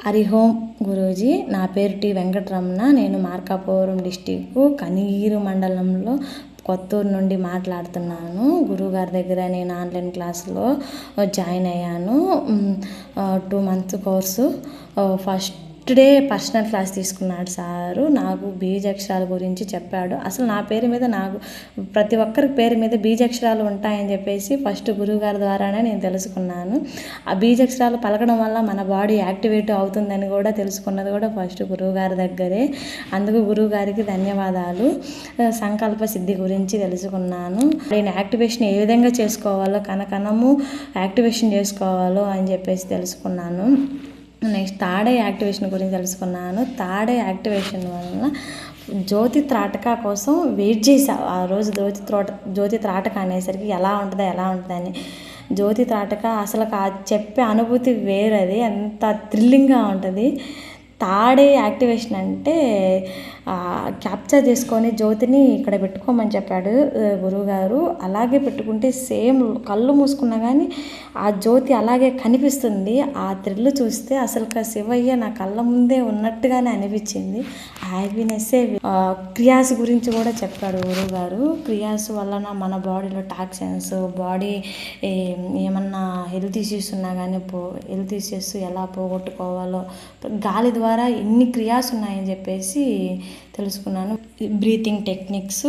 హరి ఓం గురూజీ. నా పేరు టి వెంకటరమణ. నేను మార్కాపురం డిస్టిక్ కనిగిరి మండలంలో కొత్తూరు నుండి మాట్లాడుతున్నాను. గురువుగారి దగ్గర నేను ఆన్లైన్ క్లాస్లో జాయిన్ అయ్యాను. 2 months course. First day personal class తీసుకున్నాడు సారు. నాకు బీజాక్షరాల గురించి చెప్పాడు. అసలు నా పేరు మీద ప్రతి ఒక్కరి పేరు మీద బీజాక్షరాలు ఉంటాయని చెప్పేసి ఫస్ట్ గురువుగారి ద్వారానే నేను తెలుసుకున్నాను. ఆ బీజాక్షరాలు పలకడం వల్ల మన బాడీ యాక్టివేట్ అవుతుందని కూడా తెలుసుకున్నది కూడా ఫస్ట్ గురువుగారి దగ్గరే. అందుకు గురువుగారికి ధన్యవాదాలు. సంకల్ప సిద్ధి గురించి తెలుసుకున్నాను. నేను యాక్టివేషన్ ఏ విధంగా చేసుకోవాలో, కనకనము యాక్టివేషన్ చేసుకోవాలో అని చెప్పేసి తెలుసుకున్నాను. నెక్స్ట్ థర్డ్ ఐ యాక్టివేషన్ గురించి తెలుసుకున్నాను. థర్డ్ ఐ యాక్టివేషన్ వలన జ్యోతి త్రాటక కోసం వెయిట్ చేసా. ఆ రోజు జ్యోతి త్రాటక అనేసరికి ఎలా ఉంటుందని. జ్యోతి త్రాటక అసలు చెప్పే అనుభూతి వేరది, ఎంత థ్రిల్లింగ్గా ఉంటుంది. థర్డ్ ఐ యాక్టివేషన్ అంటే క్యాప్చర్ చేసుకొని జ్యోతిని ఇక్కడ పెట్టుకోమని చెప్పాడు గురువుగారు. అలాగే పెట్టుకుంటే సేమ్ కళ్ళు మూసుకున్నా కానీ ఆ జ్యోతి అలాగే కనిపిస్తుంది. ఆ థ్రిల్ చూస్తే అసలు శివయ్య నా కళ్ళ ముందే ఉన్నట్టుగానే అనిపించింది. హ్యాపీనెస్సే. క్రియాస్ గురించి కూడా చెప్పాడు గురువుగారు. క్రియాస్ వలన మన బాడీలో టాక్సిన్స్, బాడీ ఏమన్నా హెల్త్ ఇష్యూస్ ఉన్నా కానీ హెల్త్ ఇష్యూస్ ఎలా పోగొట్టుకోవాలో గాలి ద్వారా ఎన్ని క్రియాస్ ఉన్నాయని చెప్పేసి తెలుసుకున్నాను. బ్రీతింగ్ టెక్నిక్స్,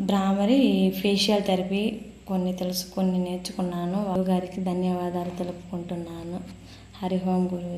బ్రాహ్మరీ ఫేషియల్ థెరపీ కొన్ని నేర్చుకున్నాను. గురువుగారికి ధన్యవాదాలు తెలుపుకుంటున్నాను. హరి ఓం గురు.